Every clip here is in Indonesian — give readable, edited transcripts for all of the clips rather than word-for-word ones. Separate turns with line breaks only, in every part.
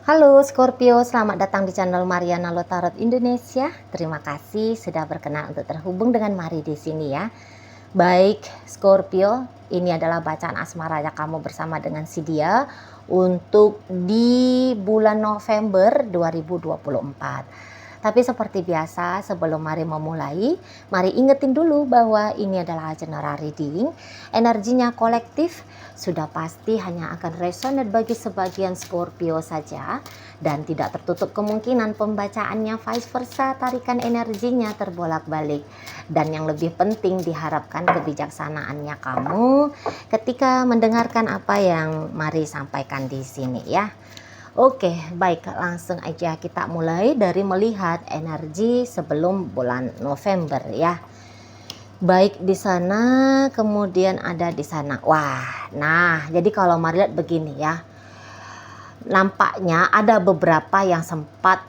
Halo Scorpio, selamat datang di channel Mariana Lotarot Indonesia. Terima kasih sudah berkenan untuk terhubung dengan Mari di sini ya. Baik Scorpio, ini adalah bacaan asmara kamu bersama dengan si dia untuk di bulan November 2024. Tapi seperti biasa, sebelum Mari memulai, Mari ingetin dulu bahwa ini adalah general reading. Energinya kolektif, sudah pasti hanya akan resonate bagi sebagian Scorpio saja, dan tidak tertutup kemungkinan pembacaannya vice versa, tarikan energinya terbolak-balik. Dan yang lebih penting, diharapkan kebijaksanaannya kamu ketika mendengarkan apa yang Mari sampaikan di sini ya. Oke, baik, langsung aja kita mulai dari melihat energi sebelum bulan November ya. Baik di sana, kemudian ada di sana. Wah, nah jadi kalau Mari lihat begini ya. Nampaknya ada beberapa yang sempat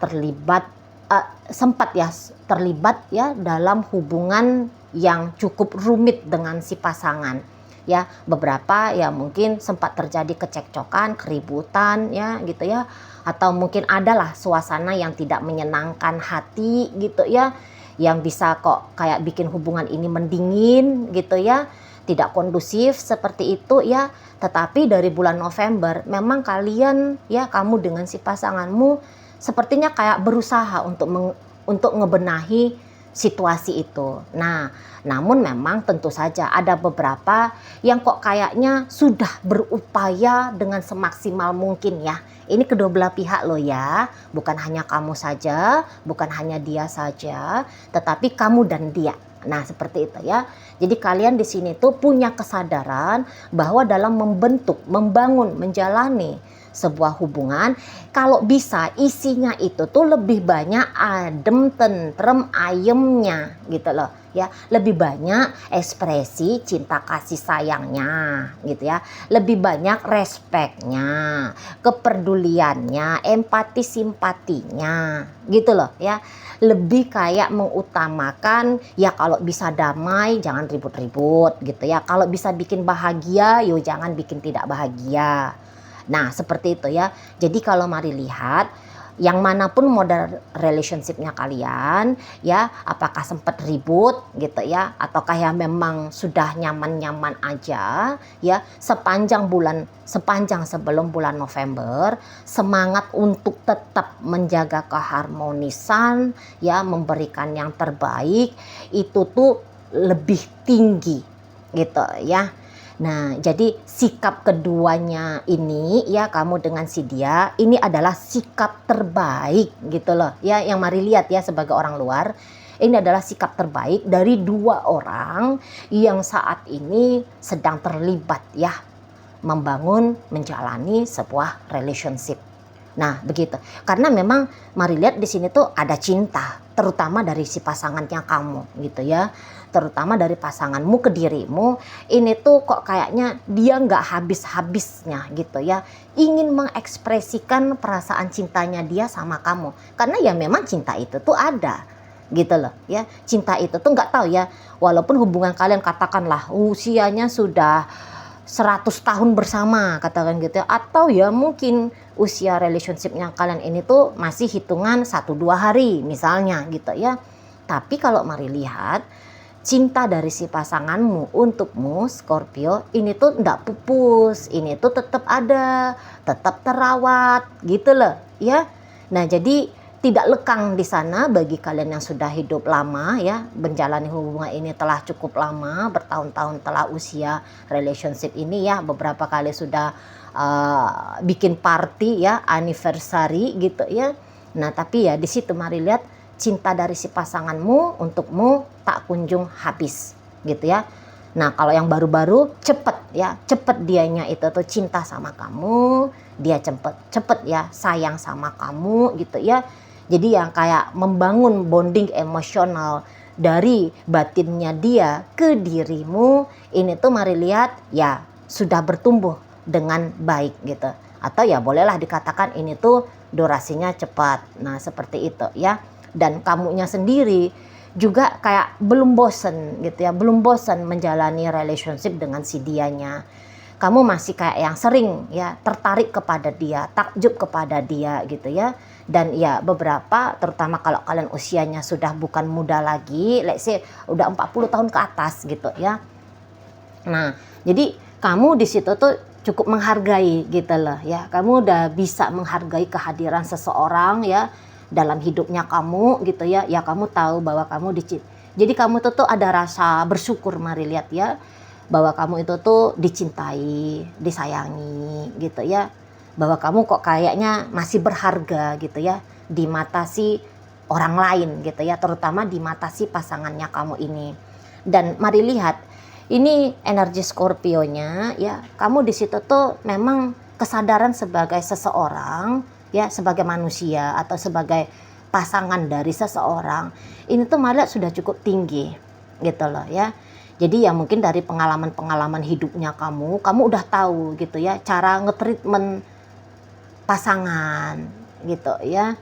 terlibat ya dalam hubungan yang cukup rumit dengan si pasangan. Ya, beberapa ya mungkin sempat terjadi kecekcokan, keributan ya gitu ya, atau mungkin adalah suasana yang tidak menyenangkan hati gitu ya, yang bisa kok kayak bikin hubungan ini mendingin gitu ya, tidak kondusif seperti itu ya. Tetapi dari bulan November memang kalian ya, kamu dengan si pasanganmu sepertinya kayak berusaha untuk ngebenahi situasi itu. Nah, namun memang tentu saja ada beberapa yang kok kayaknya sudah berupaya dengan semaksimal mungkin ya. Ini kedua belah pihak loh ya, bukan hanya kamu saja, bukan hanya dia saja, tetapi kamu dan dia. Nah, seperti itu ya. Jadi kalian di sini tuh punya kesadaran bahwa dalam membangun, menjalani sebuah hubungan, kalau bisa isinya itu tuh lebih banyak adem, tentrem, ayemnya gitu loh ya, lebih banyak ekspresi cinta kasih sayangnya gitu ya, lebih banyak respeknya, kepeduliannya, empati simpatinya gitu loh ya, lebih kayak mengutamakan ya kalau bisa damai jangan ribut-ribut gitu ya, kalau bisa bikin bahagia yo jangan bikin tidak bahagia. Nah, seperti itu ya. Jadi kalau Mari lihat yang manapun model relationshipnya kalian ya, apakah sempat ribut gitu ya, ataukah ya memang sudah nyaman-nyaman aja ya, sepanjang sebelum bulan November, semangat untuk tetap menjaga keharmonisan ya, memberikan yang terbaik itu tuh lebih tinggi gitu ya. Nah, jadi sikap keduanya ini ya, kamu dengan si dia, ini adalah sikap terbaik gitu loh ya, yang Mari lihat ya sebagai orang luar. Ini adalah sikap terbaik dari dua orang yang saat ini sedang terlibat ya, membangun, menjalani sebuah relationship. Nah, begitu. Karena memang Mari lihat di sini tuh ada cinta, terutama dari si pasangannya kamu gitu ya. Terutama dari pasanganmu ke dirimu, ini tuh kok kayaknya dia nggak habis-habisnya gitu ya, ingin mengekspresikan perasaan cintanya dia sama kamu. Karena ya memang cinta itu tuh ada gitu loh ya. Cinta itu tuh nggak tahu ya, walaupun hubungan kalian katakanlah usianya sudah 100 tahun bersama katakan gitu ya, atau ya mungkin usia relationshipnya kalian ini tuh masih hitungan 1-2 hari misalnya gitu ya. Tapi kalau Mari lihat cinta dari si pasanganmu untukmu Scorpio ini tuh ndak pupus, ini tuh tetap ada, tetap terawat gitu loh ya. Nah, jadi tidak lekang di sana bagi kalian yang sudah hidup lama ya, menjalani hubungan ini telah cukup lama, bertahun-tahun telah usia relationship ini ya, beberapa kali sudah bikin party ya, anniversary gitu ya. Nah, tapi ya di situ Mari lihat cinta dari si pasanganmu untukmu tak kunjung habis gitu ya. Nah, kalau yang baru-baru cepet dianya itu tuh cinta sama kamu, dia cepet ya sayang sama kamu gitu ya. Jadi yang kayak membangun bonding emosional dari batinnya dia ke dirimu, ini tuh Mari lihat ya sudah bertumbuh dengan baik gitu. Atau ya bolehlah dikatakan ini tuh durasinya cepat. Nah, seperti itu ya. Dan kamunya sendiri juga kayak belum bosen gitu ya, belum bosen menjalani relationship dengan si dianya. kamu masih kayak yang sering ya tertarik kepada dia, takjub kepada dia gitu ya. Dan ya beberapa, terutama kalau kalian usianya sudah bukan muda lagi, let's say udah 40 tahun ke atas gitu ya. Nah, jadi kamu di situ tuh cukup menghargai gitu loh ya. Kamu udah bisa menghargai kehadiran seseorang ya dalam hidupnya kamu gitu ya. Ya kamu tahu bahwa kamu jadi kamu tuh ada rasa bersyukur, mari lihat ya, bahwa kamu itu tuh dicintai, disayangi gitu ya. Bahwa kamu kok kayaknya masih berharga gitu ya di mata si orang lain gitu ya, terutama di mata si pasangannya kamu ini. Dan mari lihat, ini energi Scorpio-nya ya, kamu di situ tuh memang kesadaran sebagai seseorang ya, sebagai manusia atau sebagai pasangan dari seseorang, ini tuh malah sudah cukup tinggi gitu loh ya. Jadi ya mungkin dari pengalaman-pengalaman hidupnya kamu udah tahu gitu ya cara nge-treatment pasangan gitu ya.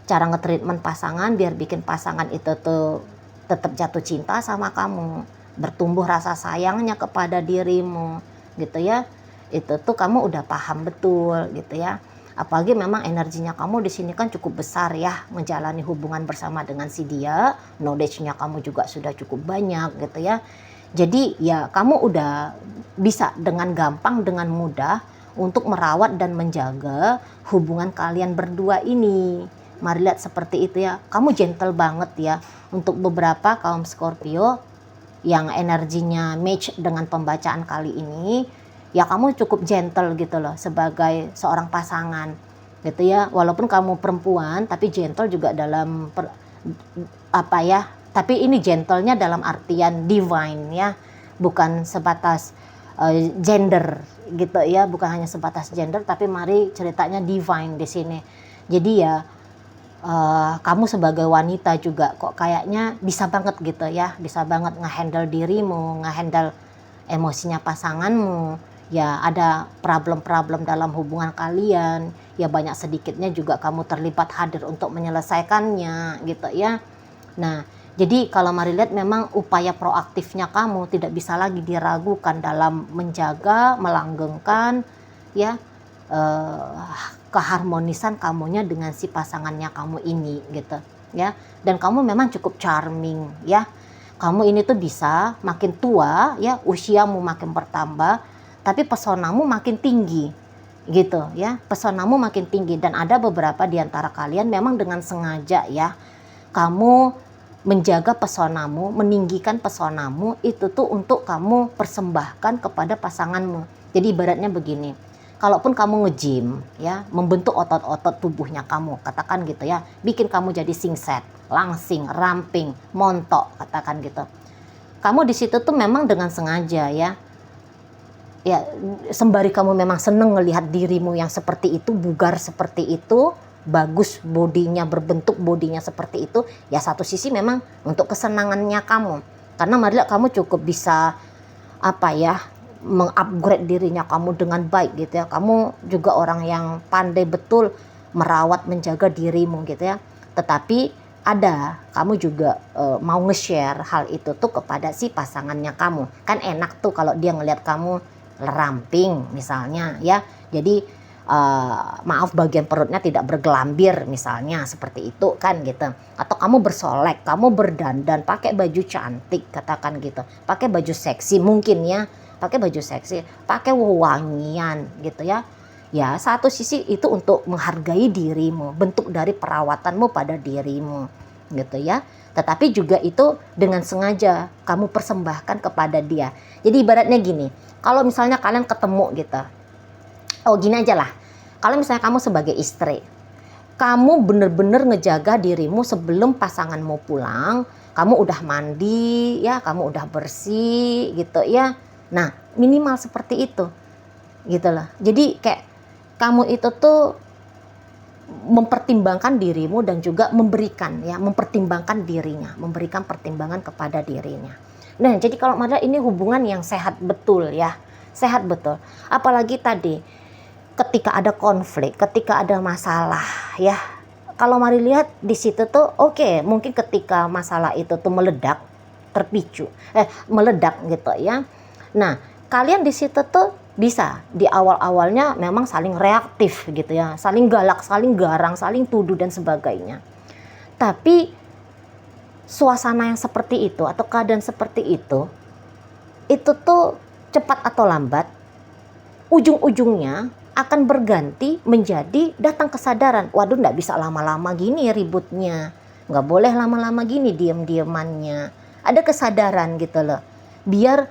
Cara nge-treatment pasangan biar bikin pasangan itu tuh tetap jatuh cinta sama kamu, bertumbuh rasa sayangnya kepada dirimu gitu ya. Itu tuh kamu udah paham betul gitu ya. Apalagi memang energinya kamu di sini kan cukup besar ya, menjalani hubungan bersama dengan si dia, knowledge-nya kamu juga sudah cukup banyak gitu ya. Jadi ya kamu udah bisa dengan gampang, dengan mudah untuk merawat dan menjaga hubungan kalian berdua ini. Mari lihat seperti itu ya. Kamu gentle banget ya. Untuk beberapa kaum Scorpio yang energinya match dengan pembacaan kali ini, ya kamu cukup gentle gitu loh sebagai seorang pasangan gitu ya. Walaupun kamu perempuan tapi gentle juga dalam tapi ini gentlenya dalam artian divine ya, bukan sebatas gender gitu ya, bukan hanya sebatas gender, tapi mari ceritanya divine di sini. Jadi ya kamu sebagai wanita juga kok kayaknya bisa banget gitu ya, bisa banget ngehandle dirimu, ngehandle emosinya pasanganmu. Ya ada problem-problem dalam hubungan kalian, ya banyak sedikitnya juga kamu terlibat hadir untuk menyelesaikannya gitu ya. Nah jadi kalau mari lihat memang upaya proaktifnya kamu tidak bisa lagi diragukan dalam menjaga, melanggengkan ya keharmonisan kamunya dengan si pasangannya kamu ini gitu ya. Dan kamu memang cukup charming ya. Kamu ini tuh bisa makin tua ya, usiamu makin bertambah, tapi pesonamu makin tinggi gitu ya. Pesonamu makin tinggi, dan ada beberapa di antara kalian memang dengan sengaja ya kamu menjaga pesonamu, meninggikan pesonamu itu tuh untuk kamu persembahkan kepada pasanganmu. Jadi ibaratnya begini, kalaupun kamu nge-gym ya, membentuk otot-otot tubuhnya kamu, katakan gitu ya, bikin kamu jadi singset, langsing, ramping, montok, katakan gitu. Kamu di situ tuh memang dengan sengaja ya, ya sembari kamu memang seneng ngelihat dirimu yang seperti itu, bugar seperti itu, bagus bodinya, berbentuk bodinya seperti itu, ya satu sisi memang untuk kesenangannya kamu, karena marilah kamu cukup bisa mengupgrade dirinya kamu dengan baik gitu ya. Kamu juga orang yang pandai betul merawat, menjaga dirimu gitu ya. Tetapi kamu juga mau nge-share hal itu tuh kepada si pasangannya kamu. Kan enak tuh kalau dia ngelihat kamu ramping misalnya ya. Jadi maaf bagian perutnya tidak bergelambir misalnya, seperti itu kan gitu. Atau kamu bersolek, kamu berdandan, pakai baju cantik katakan gitu. Pakai baju seksi mungkin ya. Pakai baju seksi, pakai wewangian gitu ya. Ya satu sisi itu untuk menghargai dirimu, bentuk dari perawatanmu pada dirimu gitu ya. Tetapi juga itu dengan sengaja kamu persembahkan kepada dia. Jadi ibaratnya gini, kalau misalnya kalian ketemu gitu, gini aja lah, kalau misalnya kamu sebagai istri, kamu bener-bener ngejaga dirimu sebelum pasanganmu pulang, kamu udah mandi ya, kamu udah bersih gitu ya. Nah minimal seperti itu gitu loh. Jadi kayak kamu itu tuh mempertimbangkan dirimu dan juga memberikan ya, mempertimbangkan dirinya, memberikan pertimbangan kepada dirinya. Nah jadi kalau malah ini hubungan yang sehat betul ya, sehat betul. Apalagi tadi ketika ada konflik, ketika ada masalah ya, kalau mari lihat di situ tuh oke, mungkin ketika masalah itu tuh meledak gitu ya. Nah, kalian di situ tuh Bisa di awal-awalnya memang saling reaktif gitu ya, saling galak, saling garang, saling tuduh dan sebagainya. Tapi suasana yang seperti itu atau keadaan seperti itu tuh cepat atau lambat ujung-ujungnya akan berganti menjadi datang kesadaran, waduh nggak bisa lama-lama gini ributnya, nggak boleh lama-lama gini diem-diemannya. Ada kesadaran gitu loh, biar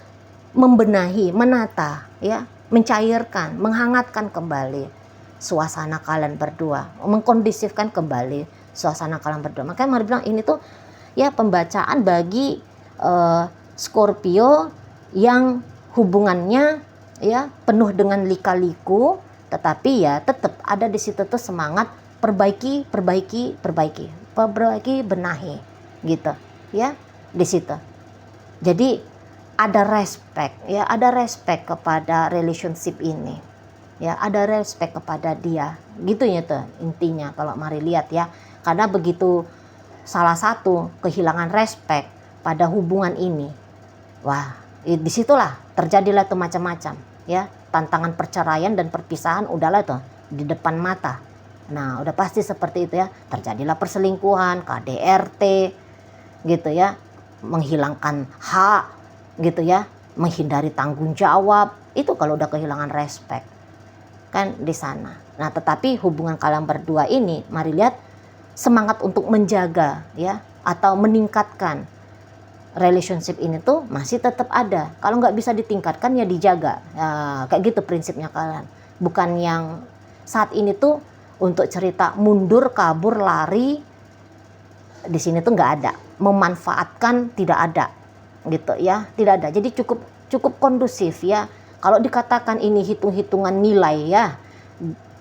membenahi, menata, ya, mencairkan, menghangatkan kembali suasana kalian berdua, mengkondisifkan kembali suasana kalian berdua. Makanya mari bilang ini tuh ya pembacaan bagi Scorpio yang hubungannya ya penuh dengan lika-liku, tetapi ya tetap ada di situ tuh semangat perbaiki, benahi gitu ya di situ. Jadi ada respect ya, ada respect kepada relationship ini ya, ada respect kepada dia gitu ya tuh intinya kalau mari lihat ya. Karena begitu salah satu kehilangan respect pada hubungan ini, wah disitulah terjadilah tuh macam-macam ya, tantangan perceraian dan perpisahan udahlah tuh di depan mata. Nah udah pasti seperti itu ya, terjadilah perselingkuhan, KDRT gitu ya, menghilangkan hak gitu ya, menghindari tanggung jawab, itu kalau udah kehilangan respect kan di sana. Nah tetapi hubungan kalian berdua ini mari lihat semangat untuk menjaga ya atau meningkatkan relationship ini tuh masih tetap ada. Kalau nggak bisa ditingkatkan ya dijaga ya, kayak gitu prinsipnya kalian. Bukan yang saat ini tuh untuk cerita mundur, kabur, lari, di sini tuh nggak ada. Memanfaatkan tidak ada gitu ya, tidak ada. Jadi cukup kondusif ya. Kalau dikatakan ini hitung-hitungan nilai ya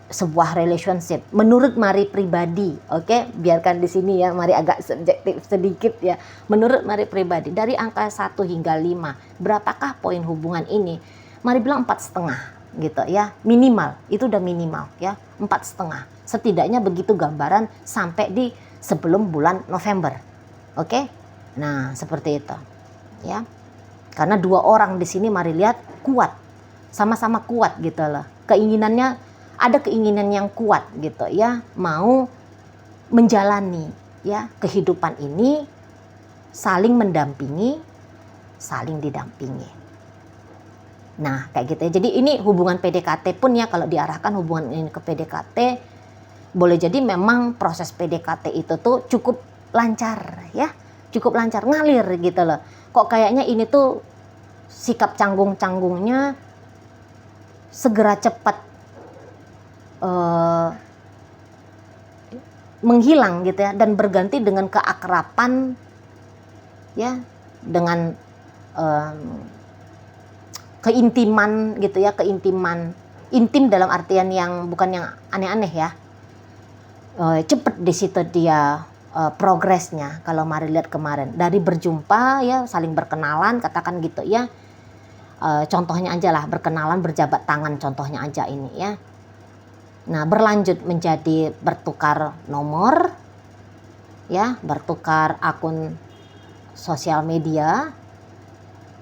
sebuah relationship menurut Mari pribadi, oke? Biarkan di sini ya, Mari agak subjektif sedikit ya. Menurut Mari pribadi dari angka 1 hingga 5, berapakah poin hubungan ini? Mari bilang 4,5 gitu ya, minimal. Itu udah minimal ya, 4,5. Setidaknya begitu gambaran sampai di sebelum bulan November. Oke? Nah, seperti itu. Ya. Karena 2 orang di sini mari lihat kuat. Sama-sama kuat gitu loh. Keinginannya ada, keinginan yang kuat gitu ya, mau menjalani ya kehidupan ini, saling mendampingi, saling didampingi. Nah kayak gitu ya. Jadi ini hubungan PDKT pun ya, kalau diarahkan hubungan ini ke PDKT, boleh jadi memang proses PDKT itu tuh cukup lancar ya, cukup lancar, ngalir gitu loh. Kok kayaknya ini tuh sikap canggung-canggungnya segera cepat menghilang gitu ya, dan berganti dengan keakraban ya, dengan keintiman gitu ya, keintiman intim dalam artian yang bukan yang aneh-aneh ya. Cepet di situ dia progresnya. Kalau mari lihat kemarin dari berjumpa ya, saling berkenalan katakan gitu ya, contohnya aja lah, berkenalan berjabat tangan contohnya aja ini ya. Nah berlanjut menjadi bertukar nomor ya, bertukar akun sosial media,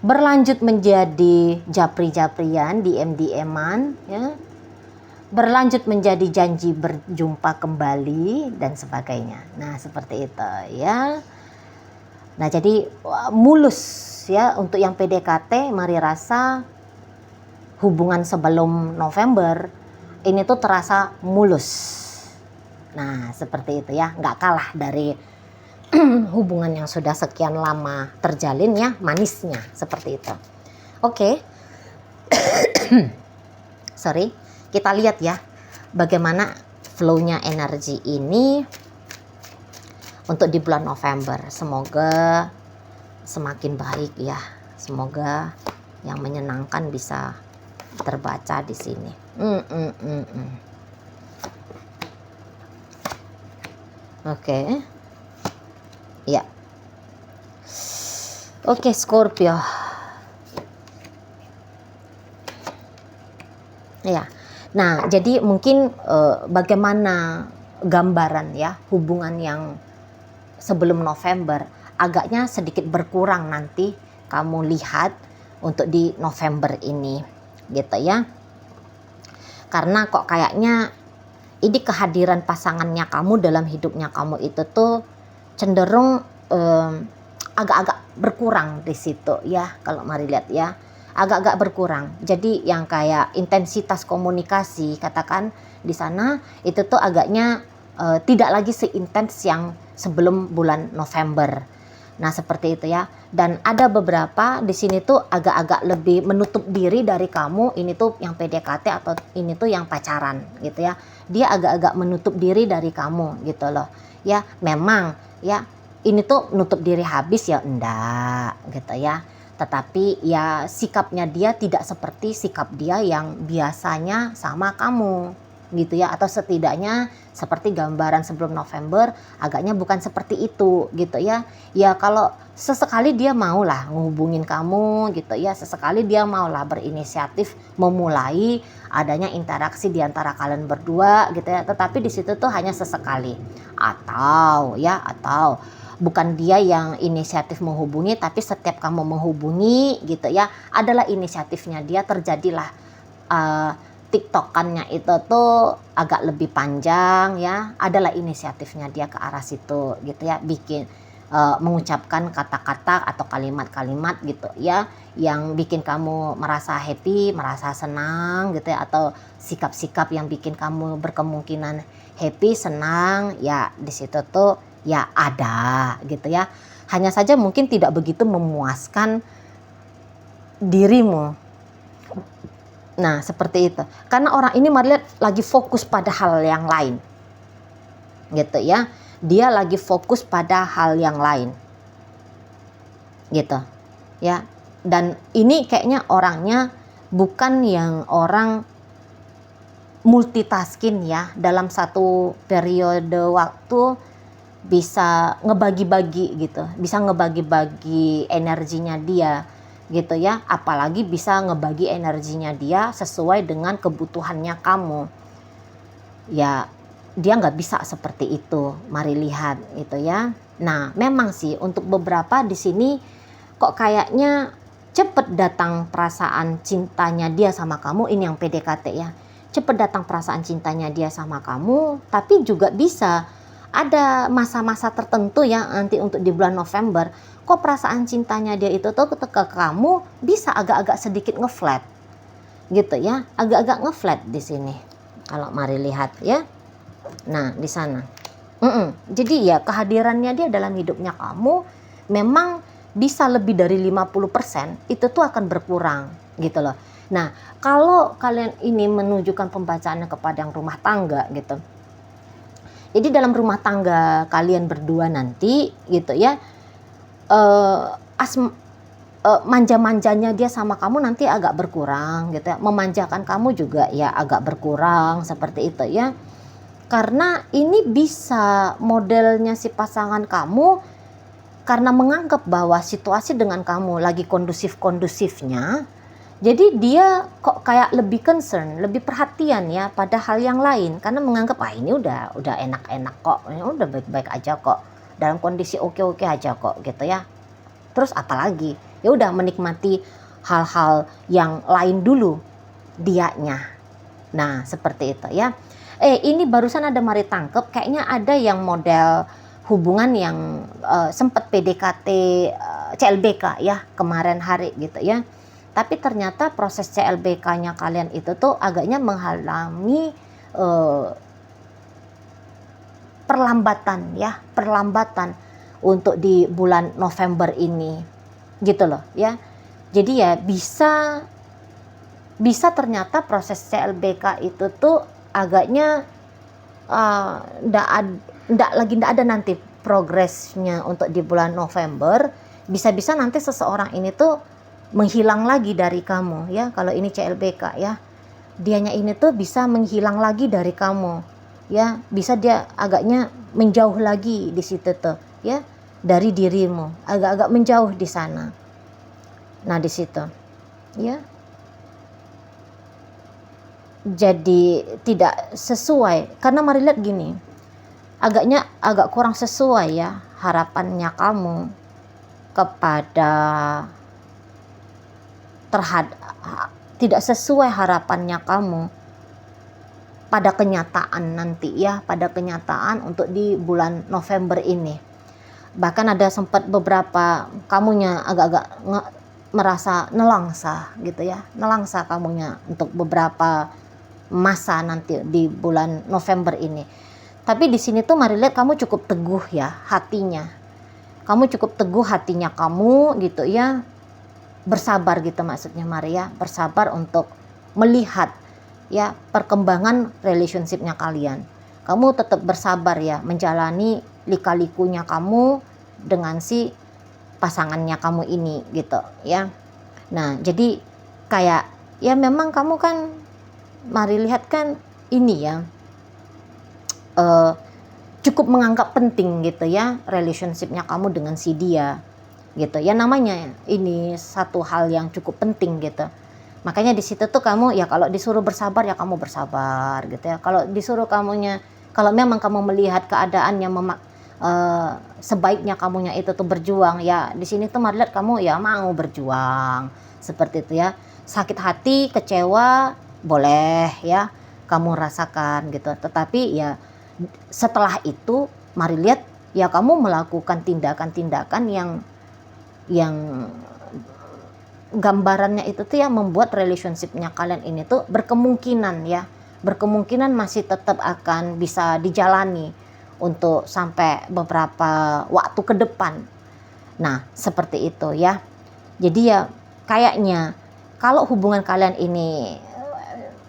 berlanjut menjadi japri-japrian, DM-DM-an ya, berlanjut menjadi janji berjumpa kembali dan sebagainya. Nah seperti itu ya. Nah jadi mulus ya untuk yang PDKT. Mari rasa hubungan sebelum November ini tuh terasa mulus. Nah seperti itu ya, nggak kalah dari hubungan yang sudah sekian lama terjalin ya, manisnya seperti itu. Oke. Sorry, kita lihat ya bagaimana flow-nya energi ini untuk di bulan November. Semoga semakin baik ya, semoga yang menyenangkan bisa terbaca di sini. Oke. Ya. Oke, Scorpio. Ya. Nah, jadi mungkin bagaimana gambaran ya hubungan yang sebelum November, agaknya sedikit berkurang nanti kamu lihat untuk di November ini. gitu ya. Karena kok kayaknya ini kehadiran pasangannya kamu dalam hidupnya kamu itu tuh cenderung agak-agak berkurang di situ ya, kalau mari lihat ya, agak-agak berkurang. Jadi yang kayak intensitas komunikasi katakan di sana itu tuh agaknya tidak lagi seintens yang sebelum bulan November. Nah seperti itu ya. Dan ada beberapa di sini tuh agak-agak lebih menutup diri dari kamu. Ini tuh yang PDKT atau ini tuh yang pacaran gitu ya. Dia agak-agak menutup diri dari kamu gitu loh. Ya memang ya ini tuh nutup diri habis ya enggak gitu ya. Tetapi ya sikapnya dia tidak seperti sikap dia yang biasanya sama kamu gitu ya, atau setidaknya seperti gambaran sebelum November agaknya bukan seperti itu gitu ya. Ya kalau sesekali dia maulah ngehubungin kamu gitu ya, sesekali dia maulah berinisiatif memulai adanya interaksi di antara kalian berdua gitu ya, tetapi di situ tuh hanya sesekali. Atau bukan dia yang inisiatif menghubungi, tapi setiap kamu menghubungi gitu ya, adalah inisiatifnya dia, terjadilah tiktokannya itu tuh agak lebih panjang ya, adalah inisiatifnya dia ke arah situ gitu ya, bikin mengucapkan kata-kata atau kalimat-kalimat gitu ya yang bikin kamu merasa happy, merasa senang gitu ya, atau sikap-sikap yang bikin kamu berkemungkinan happy, senang ya, di situ tuh ya ada gitu ya. Hanya saja mungkin tidak begitu memuaskan dirimu. Nah seperti itu, karena orang ini mari lihat lagi fokus pada hal yang lain gitu ya, dia lagi fokus pada hal yang lain gitu ya. Dan ini kayaknya orangnya bukan yang orang multitasking ya, dalam satu periode waktu bisa ngebagi-bagi gitu, bisa ngebagi-bagi energinya dia gitu ya, apalagi bisa ngebagi energinya dia sesuai dengan kebutuhannya kamu ya. Dia nggak bisa seperti itu, mari lihat itu ya. Nah memang sih untuk beberapa di sini kok kayaknya cepet datang perasaan cintanya dia sama kamu, ini yang PDKT ya, cepet datang perasaan cintanya dia sama kamu, tapi juga bisa ada masa-masa tertentu ya nanti untuk di bulan November, kok perasaan cintanya dia itu tuh ke kamu bisa agak-agak sedikit ngeflat gitu ya, agak-agak ngeflat di sini kalau mari lihat ya. Nah di sana jadi ya kehadirannya dia dalam hidupnya kamu memang bisa lebih dari 50% itu tuh akan berkurang gitu loh. Nah kalau kalian ini menunjukkan pembacaannya kepada yang rumah tangga gitu, jadi dalam rumah tangga kalian berdua nanti gitu ya, manja-manjanya dia sama kamu nanti agak berkurang gitu ya, memanjakan kamu juga ya agak berkurang seperti itu ya. Karena ini bisa modelnya si pasangan kamu karena menganggap bahwa situasi dengan kamu lagi kondusif-kondusifnya, jadi dia kok kayak lebih concern, lebih perhatian ya pada hal yang lain, karena menganggap ini udah enak-enak kok, ini udah baik-baik aja kok, dalam kondisi oke-oke aja kok gitu ya. Terus apalagi ya udah menikmati hal-hal yang lain dulu dianya. Nah seperti itu ya. Ini barusan ada mari tangkep, kayaknya ada yang model hubungan yang sempat PDKT CLBK ya kemarin hari gitu ya. Tapi ternyata proses CLBK-nya kalian itu tuh agaknya menghalangi perlambatan untuk di bulan November ini gitu loh ya. Jadi ya bisa ternyata proses CLBK itu tuh agaknya ndak ada nanti progresnya untuk di bulan November. Bisa-bisa nanti seseorang ini tuh menghilang lagi dari kamu ya, kalau ini CLBK ya, dianya ini tuh bisa menghilang lagi dari kamu ya, bisa dia agaknya menjauh lagi di situ tuh ya dari dirimu, agak-agak menjauh di sana. Nah di situ ya, jadi tidak sesuai, karena mari lihat gini, agaknya agak kurang sesuai ya harapannya kamu kepada tidak sesuai harapannya kamu pada kenyataan nanti ya, pada kenyataan untuk di bulan November ini. Bahkan ada sempat beberapa kamunya agak-agak merasa nelangsa gitu ya, nelangsa kamunya untuk beberapa masa nanti di bulan November ini. Tapi di sini tuh mari lihat kamu cukup teguh ya hatinya. Kamu cukup teguh hatinya kamu gitu ya. Bersabar gitu maksudnya Maria, bersabar untuk melihat ya perkembangan relationship-nya kalian. Kamu tetap bersabar ya menjalani lika-likunya kamu dengan si pasangannya kamu ini gitu ya. Nah, jadi kayak ya memang kamu kan mari lihat kan ini ya cukup menganggap penting gitu ya relationship-nya kamu dengan si dia gitu ya, namanya ini satu hal yang cukup penting gitu. Makanya di situ tuh kamu ya kalau disuruh bersabar ya kamu bersabar gitu ya. Kalau disuruh kalau memang kamu melihat keadaan yang sebaiknya kamunya itu tuh berjuang ya, di sini tuh mari lihat kamu ya mau berjuang seperti itu ya. Sakit hati, kecewa boleh ya kamu rasakan gitu. Tetapi ya setelah itu mari lihat ya kamu melakukan tindakan-tindakan yang gambarannya itu tuh ya membuat relationship-nya kalian ini tuh berkemungkinan masih tetap akan bisa dijalani untuk sampai beberapa waktu ke depan. Nah seperti itu ya. Jadi ya kayaknya kalau hubungan kalian ini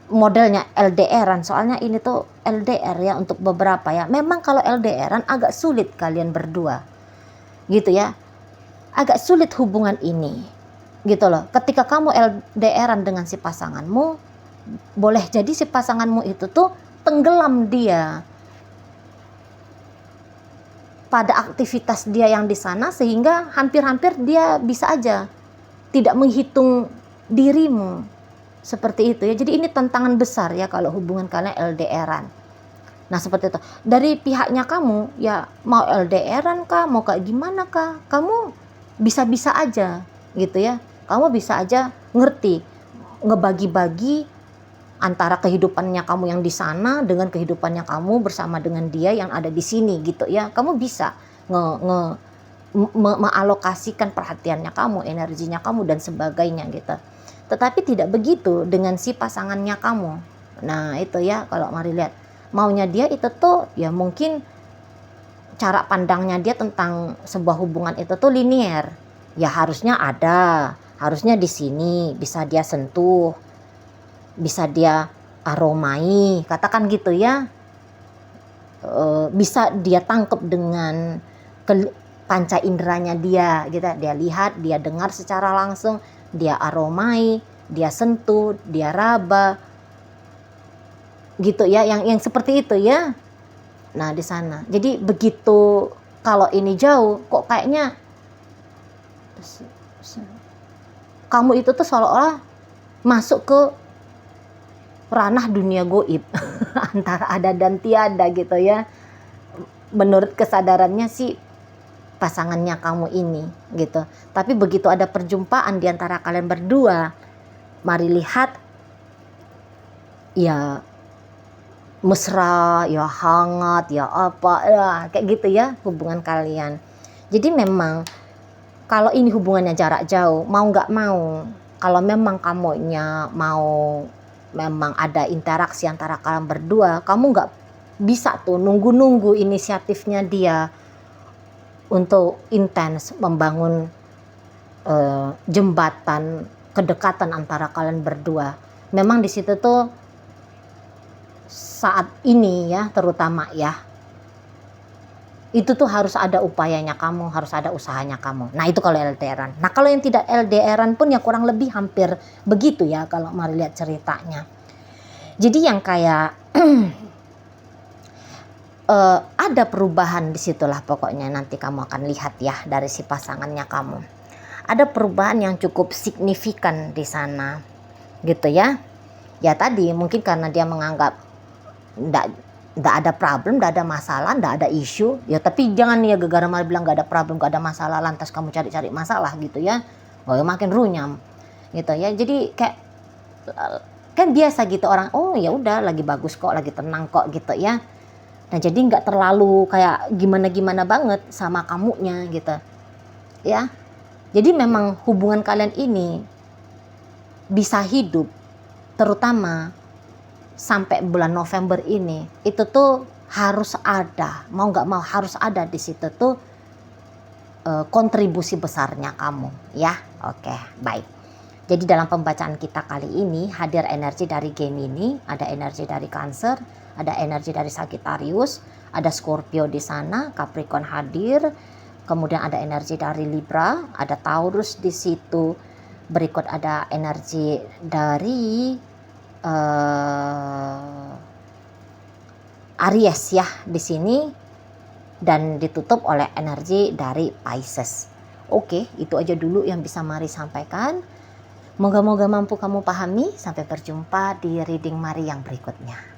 modelnya LDR-an, soalnya ini tuh LDR ya untuk beberapa ya. Memang kalau LDR-an agak sulit kalian berdua gitu ya. Agak sulit hubungan ini gitu loh. Ketika kamu LDR-an dengan si pasanganmu, boleh jadi si pasanganmu itu tuh tenggelam dia pada aktivitas dia yang di sana, sehingga hampir-hampir dia bisa aja tidak menghitung dirimu seperti itu ya. Jadi ini tantangan besar ya kalau hubungan kalian LDR-an. Nah seperti itu. Dari pihaknya kamu ya mau LDR-an kah, mau kayak gimana kah, kamu bisa-bisa aja gitu ya. Kamu bisa aja ngerti ngebagi-bagi antara kehidupannya kamu yang di sana dengan kehidupannya kamu bersama dengan dia yang ada di sini gitu ya. Kamu bisa mengalokasikan perhatiannya kamu, energinya kamu dan sebagainya gitu. Tetapi tidak begitu dengan si pasangannya kamu. Nah itu ya kalau mari lihat maunya dia itu tuh ya mungkin cara pandangnya dia tentang sebuah hubungan itu tuh linier. Ya harusnya harusnya di sini bisa dia sentuh, bisa dia aromai, katakan gitu ya. Bisa dia tangkap dengan panca inderanya dia gitu. Dia lihat, dia dengar secara langsung, dia aromai, dia sentuh, dia raba gitu ya, yang seperti itu ya. Nah di sana. Jadi begitu kalau ini jauh kok kayaknya kamu itu tuh seolah-olah masuk ke ranah dunia goib antara ada dan tiada gitu ya. Menurut kesadarannya si pasangannya kamu ini gitu. Tapi begitu ada perjumpaan di antara kalian berdua, mari lihat ya mesra, ya hangat, ya apa, ya kayak gitu ya hubungan kalian. Jadi memang kalau ini hubungannya jarak jauh, mau nggak mau, kalau memang kamunya mau memang ada interaksi antara kalian berdua, kamu nggak bisa tuh nunggu-nunggu inisiatifnya dia untuk intens membangun jembatan kedekatan antara kalian berdua. Memang di situ tuh saat ini ya terutama ya, itu tuh harus ada upayanya kamu, harus ada usahanya kamu. Nah itu kalau LDRan. Nah kalau yang tidak LDRan pun ya kurang lebih hampir begitu ya kalau mari lihat ceritanya. Jadi yang kayak ada perubahan disitulah pokoknya nanti kamu akan lihat ya dari si pasangannya kamu. Ada perubahan yang cukup signifikan di sana gitu ya. Ya tadi mungkin karena dia menganggap nggak ada problem, nggak ada masalah, nggak ada isu ya. Tapi jangan ya gara-gara malah bilang nggak ada problem, nggak ada masalah lantas kamu cari-cari masalah gitu ya. Oh ya makin runyam gitu ya. Jadi kayak kan biasa gitu orang, oh ya udah lagi bagus kok, lagi tenang kok gitu ya. Nah jadi nggak terlalu kayak gimana-gimana banget sama kamunya gitu ya. Jadi memang hubungan kalian ini bisa hidup, terutama sampai bulan November ini, itu tuh harus ada, mau nggak mau harus ada di situ tuh kontribusi besarnya kamu ya. Oke, baik. Jadi dalam pembacaan kita kali ini hadir energi dari Gemini, ada energi dari Cancer, ada energi dari Sagittarius, ada Scorpio di sana, Capricorn hadir, kemudian ada energi dari Libra, ada Taurus di situ, berikut ada energi dari Aries ya di sini, dan ditutup oleh energi dari Pisces. Oke, itu aja dulu yang bisa Mari sampaikan. Moga-moga mampu kamu pahami. Sampai berjumpa di reading Mari yang berikutnya.